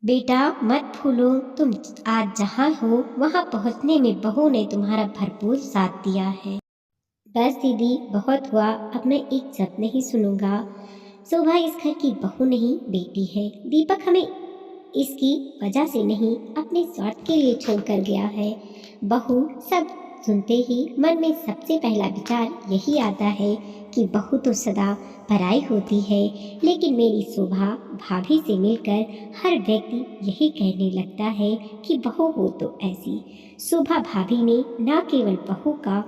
बेटा मत भूलो, तुम आज जहाँ हो वहाँ पहुँचने में बहू ने तुम्हारा भरपूर साथ दिया है। बस दीदी, बहुत हुआ, अब मैं एक शब्द नहीं सुनूंगा। शोभा इस घर की बहू नहीं, बेटी है। दीपक हमें इसकी वजह से नहीं, अपने स्वार्थ के लिए छोड़कर गया है। बहू सब सुनते ही मन में सबसे पहला विचार यही आता है कि बहू तो सदा पराई होती है। लेकिन मेरी शोभा भाभी से मिलकर हर व्यक्ति यही कहने लगता है कि बहू हो तो ऐसी। शोभा भाभी ने न केवल बहू का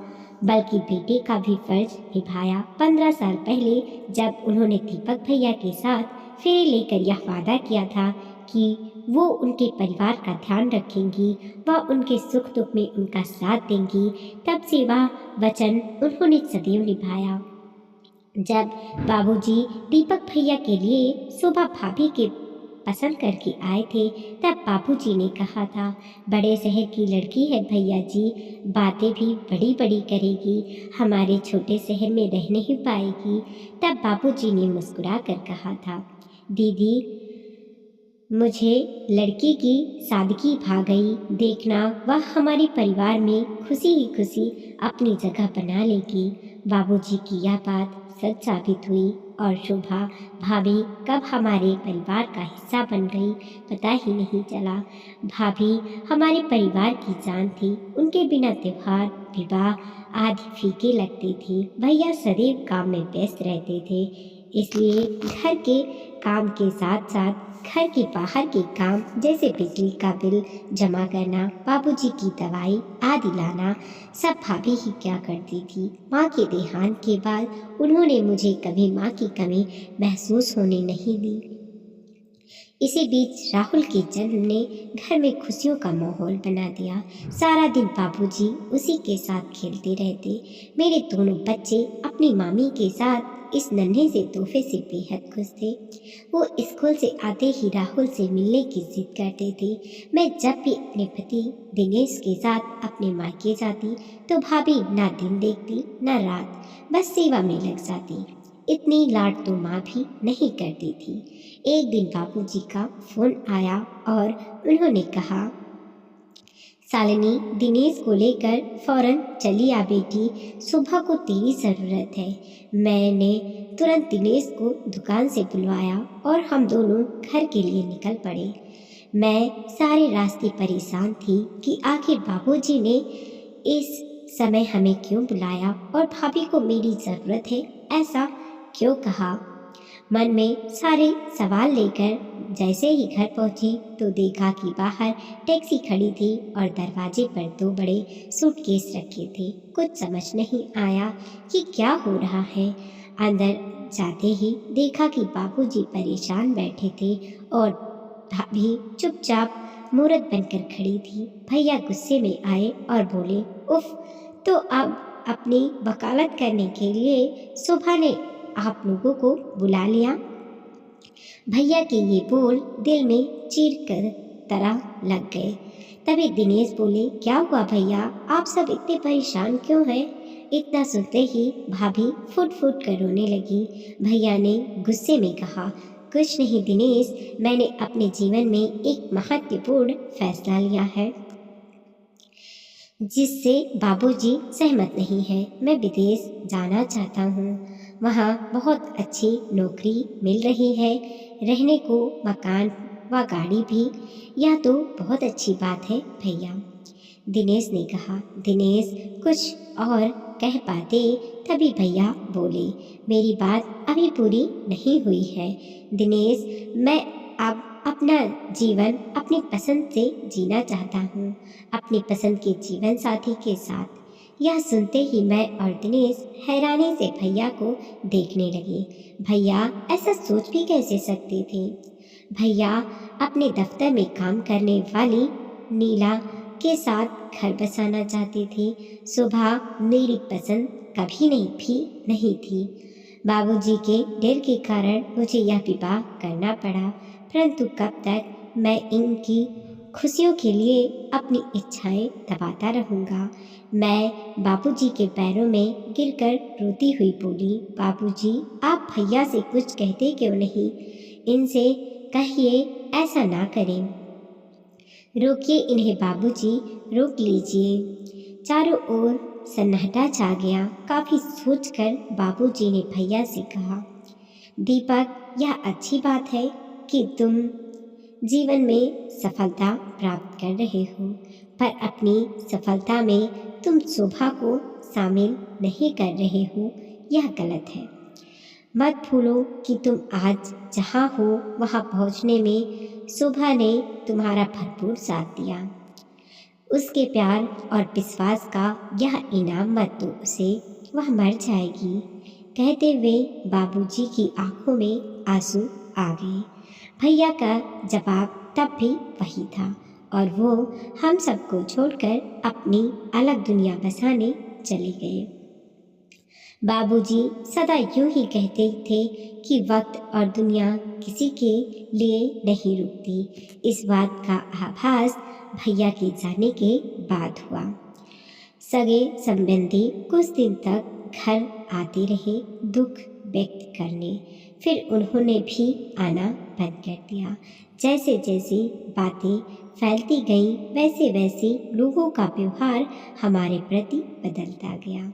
बल्कि बेटे का भी फर्ज निभाया। 15 साल पहले जब उन्होंने दीपक भैया के साथ फेरे लेकर यह वादा किया था कि वो उनके परिवार का ध्यान रखेंगी, वह उनके सुख दुख में उनका साथ देंगी, तब से वह वचन उन्होंने सदैव निभाया। जब बाबूजी दीपक भैया के लिए शोभा भाभी के पसंद करके आए थे, तब बाबूजी ने कहा था, बड़े शहर की लड़की है भैया जी, बातें भी बड़ी बड़ी करेगी, हमारे छोटे शहर में रह नहीं पाएगी। तब बाबूजी ने मुस्कुरा कर कहा था, दीदी मुझे लड़की की सादगी भा गई, देखना वह हमारे परिवार में खुशी ही खुशी अपनी जगह बना लेगी। बाबूजी की यह बात सच साबित हुई और शोभा भाभी कब हमारे परिवार का हिस्सा बन गई पता ही नहीं चला। भाभी हमारे परिवार की जान थी, उनके बिना त्योहार विवाह आदि फीके लगते थे। भैया सदैव काम में व्यस्त रहते थे, इसलिए घर के काम के साथ साथ घर के बाहर के काम जैसे बिजली का बिल जमा करना, बाबूजी की दवाई आदि लाना सब भाभी ही क्या करती थी। माँ के देहांत के बाद उन्होंने मुझे कभी माँ की कमी महसूस होने नहीं दी। इसी बीच राहुल के जन्म ने घर में खुशियों का माहौल बना दिया। सारा दिन बाबूजी उसी के साथ खेलते रहते। मेरे दोनों बच्चे अपनी मामी के साथ इस नन्हे से तोहफे से बेहद खुश थे। वो स्कूल से आते ही राहुल से मिलने की जिद करते थे। मैं जब भी अपने पति दिनेश के साथ अपने मायके जाती तो भाभी ना दिन देखती ना रात, बस सेवा में लग जाती। इतनी लाड तो माँ भी नहीं करती थी। एक दिन बाबूजी का फोन आया और उन्होंने कहा, शालिनी दिनेश को लेकर फौरन चली आ बेटी, सुबह को तेरी ज़रूरत है। मैंने तुरंत दिनेश को दुकान से बुलवाया और हम दोनों घर के लिए निकल पड़े। मैं सारे रास्ते परेशान थी कि आखिर बाबूजी ने इस समय हमें क्यों बुलाया और भाभी को मेरी ज़रूरत है ऐसा क्यों कहा। मन में सारे सवाल लेकर जैसे ही घर पहुंची तो देखा कि बाहर टैक्सी खड़ी थी और दरवाजे पर 2 बड़े सूटकेस रखे थे। कुछ समझ नहीं आया कि क्या हो रहा है। अंदर जाते ही देखा कि बाबूजी परेशान बैठे थे और भाभी चुपचाप मूरत बनकर खड़ी थी। भैया गुस्से में आए और बोले, उफ, तो अब अपनी वकालत करने के लिए सुबह ने आप लोगों को बुला लिया। भैया के ये बोल दिल में चीर कर तरह लग गए। तभी दिनेश बोले, क्या हुआ भैया, आप सब इतने परेशान क्यों हैं? इतना सुनते ही भाभी फुट फुट कर रोने लगी। भैया ने गुस्से में कहा, कुछ नहीं दिनेश, मैंने अपने जीवन में एक महत्वपूर्ण फैसला लिया है जिससे बाबूजी सहमत नहीं है। मैं विदेश जाना चाहता हूँ। वहाँ बहुत अच्छी नौकरी मिल रही है, रहने को मकान व गाड़ी भी। यह तो बहुत अच्छी बात है भैया, दिनेश ने कहा। दिनेश कुछ और कह पाते तभी भैया बोले, मेरी बात अभी पूरी नहीं हुई है दिनेश, मैं अब अपना जीवन अपनी पसंद से जीना चाहता हूँ, अपनी पसंद के जीवन साथी के साथ। यह सुनते ही मैं और दिनेश हैरानी से भैया को देखने लगे। भैया ऐसा सोच भी कैसे सकते थे। भैया अपने दफ्तर में काम करने वाली नीला के साथ घर बसाना चाहते थे। सुबह मेरी पसंद कभी नहीं भी नहीं थी। बाबूजी के डर के कारण मुझे यह विवाह करना पड़ा, परंतु कब तक मैं इनकी खुशियों के लिए अपनी इच्छाएं दबाता रहूँगा। मैं बाबूजी के पैरों में गिरकर रोती हुई बोली, बाबूजी आप भैया से कुछ कहते क्यों नहीं, इनसे कहिए ऐसा ना करें। रोकिए इन्हें बाबूजी, रोक लीजिए। चारों ओर सन्नाटा छा गया। काफी सोचकर बाबूजी ने भैया से कहा, दीपक, यह अच्छी बात है कि तुम जीवन में सफलता प्राप्त कर रहे हो, पर अपनी सफलता में तुम शोभा को शामिल नहीं कर रहे हो। यह गलत है। मत भूलो कि तुम आज जहाँ हो वहाँ पहुँचने में शोभा ने तुम्हारा भरपूर साथ दिया। उसके प्यार और विश्वास का यह इनाम मत दो उसे, वह मर जाएगी। कहते हुए बाबूजी की आंखों में आंसू आ गए। भैया का जवाब तब भी वही था और वो हम सबको छोड़कर अपनी अलग दुनिया बसाने चले गए। बाबूजी सदा यूं ही कहते थे कि वक्त और दुनिया किसी के लिए नहीं रुकती। इस बात का आभास भैया के जाने के बाद हुआ। सगे संबंधी कुछ दिन तक घर आते रहे दुख व्यक्त करने, फिर उन्होंने भी आना बंद कर दिया। जैसे जैसे बातें फैलती गईं वैसे वैसे लोगों का व्यवहार हमारे प्रति बदलता गया।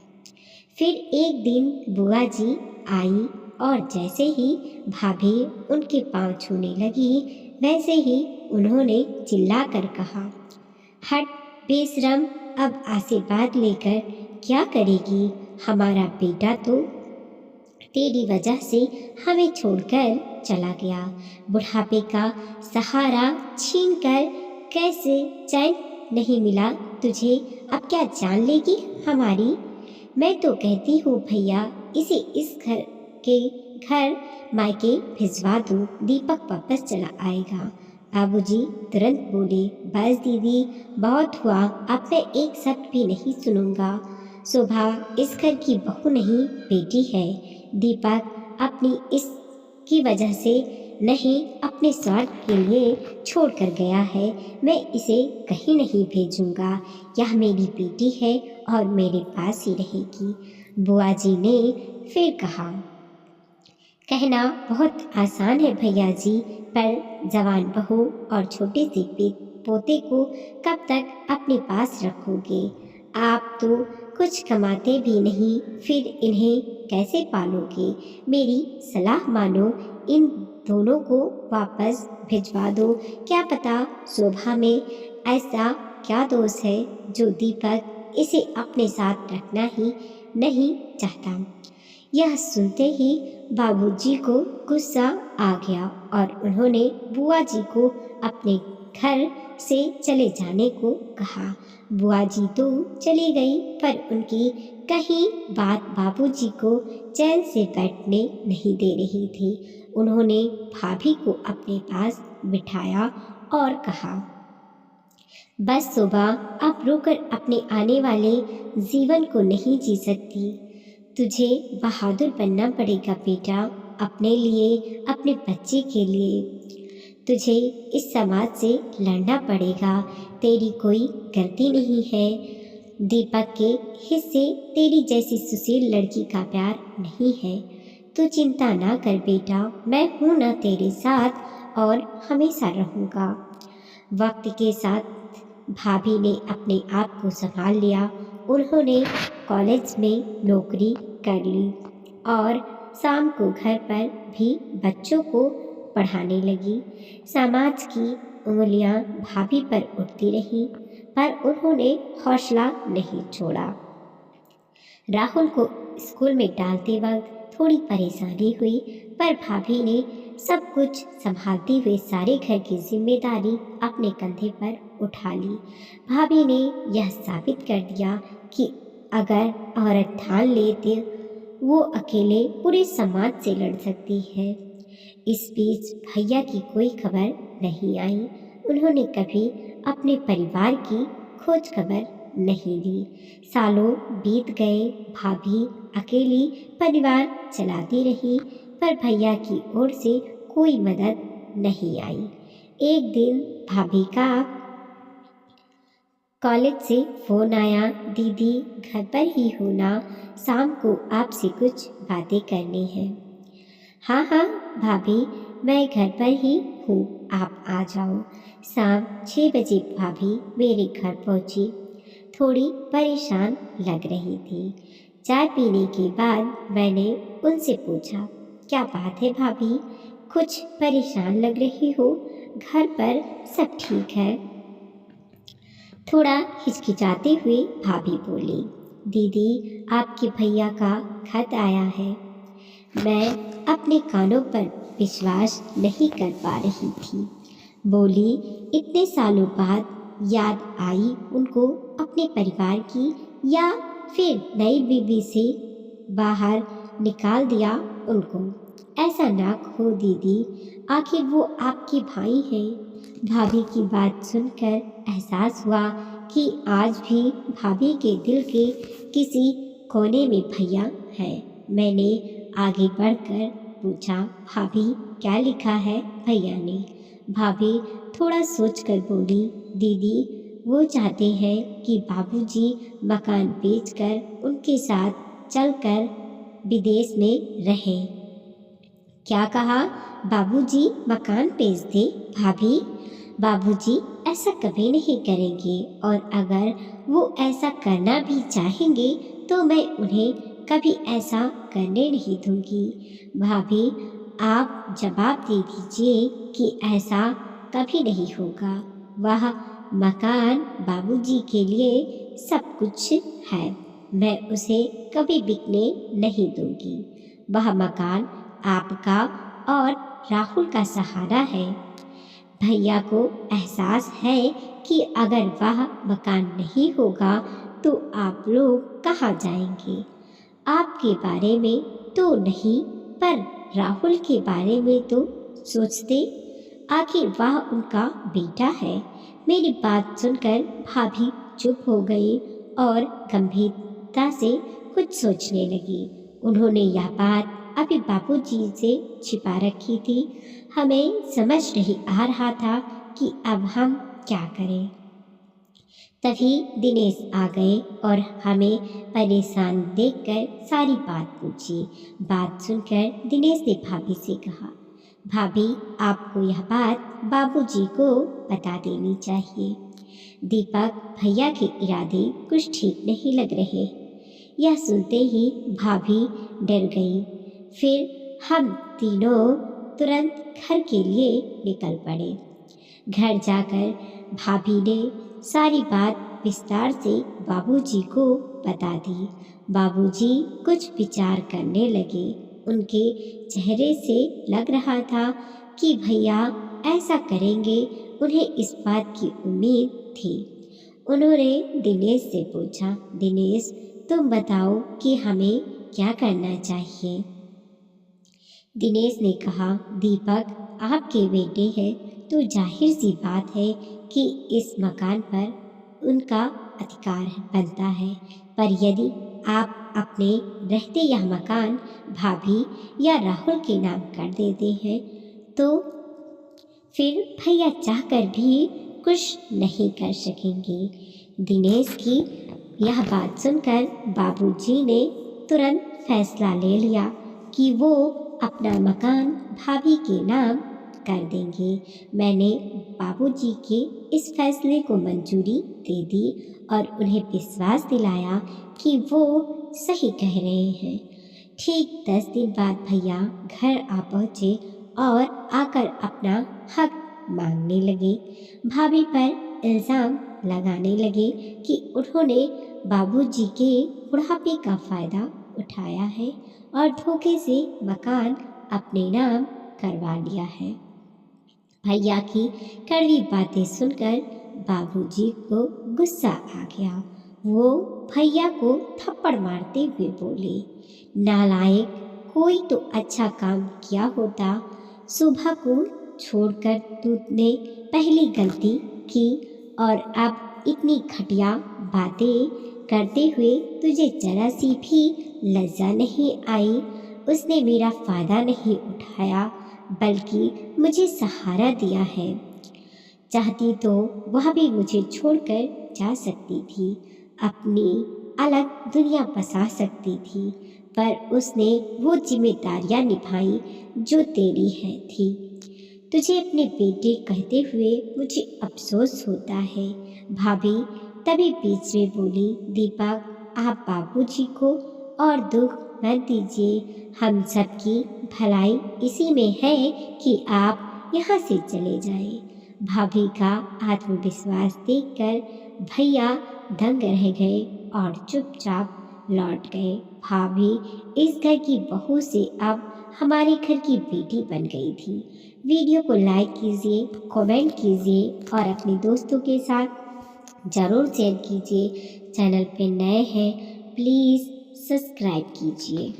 फिर एक दिन बुआ जी आई और जैसे ही भाभी उनके पांव छूने लगी वैसे ही उन्होंने चिल्लाकर कहा, हट बेशरम, अब आशीर्वाद लेकर क्या करेगी? हमारा बेटा तो तेरी वजह से हमें छोड़कर चला गया। बुढ़ापे का सहारा छीनकर कैसे चैन नहीं मिला तुझे, अब क्या जान लेगी हमारी? मैं तो कहती हूँ भैया, इसे इस घर मायके भिजवा दो, दीपक वापस चला आएगा। बाबूजी तुरंत बोले, बस दीदी, बहुत हुआ, अब मैं एक शब्द भी नहीं सुनूंगा। शोभा इस घर की बहू नहीं, बेटी है। दीपक अपनी इसकी वजह से नहीं, अपने स्वार्थ के लिए छोड़कर गया है। मैं इसे कहीं नहीं भेजूंगा। यह मेरी बेटी है और मेरे पास ही रहेगी। बुआ जी ने फिर कहा, कहना बहुत आसान है भैया जी, पर जवान बहू और छोटे से पोते को कब तक अपने पास रखोगे? आप तो कुछ कमाते भी नहीं, फिर इन्हें कैसे पालोगे? मेरी सलाह मानो, इन दोनों को वापस भिजवा दो। क्या पता शोभा में ऐसा क्या दोष है जो दीपक इसे अपने साथ रखना ही नहीं चाहता। यह सुनते ही बाबूजी को गुस्सा आ गया और उन्होंने बुआ जी को अपने घर से चले जाने को कहा। बुआ जी तो चली गई, पर उनकी कहीं बात बाबूजी को चैन से बैठने नहीं दे रही थी। उन्होंने भाभी को अपने पास बिठाया और कहा, बस शोभा, अब रोकर अपने आने वाले जीवन को नहीं जी सकती। तुझे बहादुर बनना पड़ेगा बेटा, अपने लिए, अपने बच्चे के लिए। तुझे इस समाज से लड़ना पड़ेगा। तेरी कोई गलती नहीं है। दीपक के हिस्से तेरी जैसी सुशील लड़की का प्यार नहीं है। तू चिंता ना कर बेटा, मैं हूं ना तेरे साथ और हमेशा रहूंगा। वक्त के साथ भाभी ने अपने आप को संभाल लिया। उन्होंने कॉलेज में नौकरी कर ली और शाम को घर पर भी बच्चों को पढ़ाने लगी। समाज की उंगलियां भाभी पर उठती रहीं, पर उन्होंने हौसला नहीं छोड़ा। राहुल को स्कूल में डालते वक्त थोड़ी परेशानी हुई, पर भाभी ने सब कुछ संभालते हुए सारे घर की जिम्मेदारी अपने कंधे पर उठा ली। भाभी ने यह साबित कर दिया कि अगर औरत ठान ले तो वो अकेले पूरे समाज से लड़ सकती है। इस बीच भैया की कोई खबर नहीं आई। उन्होंने कभी अपने परिवार की खोज खबर नहीं ली। सालों बीत गए, भाभी अकेली परिवार चलाती रही, पर भैया की ओर से कोई मदद नहीं आई। एक दिन भाभी का कॉलेज से फोन आया, दीदी घर पर ही हो ना, शाम को आपसे कुछ बातें करनी है। हाँ हाँ भाभी, मैं घर पर ही हूँ, आप आ जाओ। शाम 6 बजे भाभी मेरे घर पहुँची। थोड़ी परेशान लग रही थी। चाय पीने के बाद मैंने उनसे पूछा, क्या बात है भाभी, कुछ परेशान लग रही हो? घर पर सब ठीक है? थोड़ा हिचकिचाते हुए भाभी बोली, दीदी आपके भैया का खत आया है। मैं अपने कानों पर विश्वास नहीं कर पा रही थी। बोली, इतने सालों बाद याद आई उनको अपने परिवार की, या फिर नई बीवी से बाहर निकाल दिया उनको? ऐसा ना कहो दीदी, आखिर वो आपके भाई हैं। भाभी की बात सुनकर एहसास हुआ कि आज भी भाभी के दिल के किसी कोने में भैया है। मैंने आगे बढ़कर पूछा, भाभी क्या लिखा है भैया ने? भाभी थोड़ा सोचकर बोली, दीदी वो चाहते हैं कि बाबूजी मकान बेचकर उनके साथ चलकर विदेश में रहें। क्या कहा? बाबूजी मकान बेच दे? भाभी, बाबूजी ऐसा कभी नहीं करेंगे, और अगर वो ऐसा करना भी चाहेंगे तो मैं उन्हें कभी ऐसा करने नहीं दूंगी। भाभी, आप जवाब दे दीजिए कि ऐसा कभी नहीं होगा। वह मकान बाबूजी के लिए सब कुछ है। मैं उसे कभी बिकने नहीं दूंगी। वह मकान आपका और राहुल का सहारा है। भैया को एहसास है कि अगर वह मकान नहीं होगा तो आप लोग कहाँ जाएंगे? आपके बारे में तो नहीं, पर राहुल के बारे में तो सोचते। आखिर वह उनका बेटा है। मेरी बात सुनकर भाभी चुप हो गई और गंभीरता से कुछ सोचने लगी। उन्होंने यह बात अभी बाबूजी से छिपा रखी थी। हमें समझ नहीं आ रहा था कि अब हम क्या करें। तभी दिनेश आ गए और हमें परेशान देखकर सारी बात पूछी। बात सुनकर दिनेश ने भाभी से कहा, भाभी आपको यह बात बाबूजी को बता देनी चाहिए। दीपक भैया के इरादे कुछ ठीक नहीं लग रहे। यह सुनते ही भाभी डर गई। फिर हम तीनों तुरंत घर के लिए निकल पड़े। घर जाकर भाभी ने सारी बात विस्तार से बाबूजी को बता दी। बाबूजी कुछ विचार करने लगे। उनके चेहरे से लग रहा था कि भैया ऐसा करेंगे। उन्हें इस बात की उम्मीद थी। उन्होंने दिनेश से पूछा, दिनेश तुम बताओ कि हमें क्या करना चाहिए? दिनेश ने कहा, दीपक आपके बेटे हैं तो जाहिर सी बात है कि इस मकान पर उनका अधिकार बनता है। पर यदि आप अपने रहते यह मकान भाभी या राहुल के नाम कर देते हैं तो फिर भैया चाहकर भी कुछ नहीं कर सकेंगे। दिनेश की यह बात सुनकर बाबूजी ने तुरंत फैसला ले लिया कि वो अपना मकान भाभी के नाम कर देंगे। मैंने बाबूजी के इस फैसले को मंजूरी दे दी और उन्हें विश्वास दिलाया कि वो सही कह रहे हैं। ठीक 10 दिन बाद भैया घर आ पहुँचे और आकर अपना हक मांगने लगे। भाभी पर इल्ज़ाम लगाने लगे कि उन्होंने बाबूजी के बुढ़ापे का फ़ायदा उठाया है और धोखे से मकान अपने नाम करवा लिया है। भैया की कड़वी बातें सुनकर बाबूजी को गुस्सा आ गया। वो भैया को थप्पड़ मारते हुए बोले, नालायक, कोई तो अच्छा काम किया होता। सुबह को छोड़कर तूने पहली गलती की और अब इतनी घटिया बातें करते हुए तुझे जरा सी भी लज्जा नहीं आई। उसने मेरा फ़ायदा नहीं उठाया बल्कि मुझे सहारा दिया है। चाहती तो वह भी मुझे छोड़कर जा सकती थी, अपनी अलग दुनिया बसा सकती थी, पर उसने वो जिम्मेदारियां निभाई जो तेरी है थी। तुझे अपने बेटे कहते हुए मुझे अफसोस होता है। भाभी तभी बीच में बोली, दीपक आप बाबूजी को और दुख मत दीजिए, हम सबकी भलाई इसी में है कि आप यहाँ से चले जाएं। भाभी का आत्मविश्वास देखकर भैया दंग रह गए और चुपचाप लौट गए। भाभी इस घर की बहू से अब हमारे घर की बेटी बन गई थी। वीडियो को लाइक कीजिए, कमेंट कीजिए और अपने दोस्तों के साथ ज़रूर शेयर कीजिए। चैनल पे नए हैं प्लीज़ सब्सक्राइब कीजिए।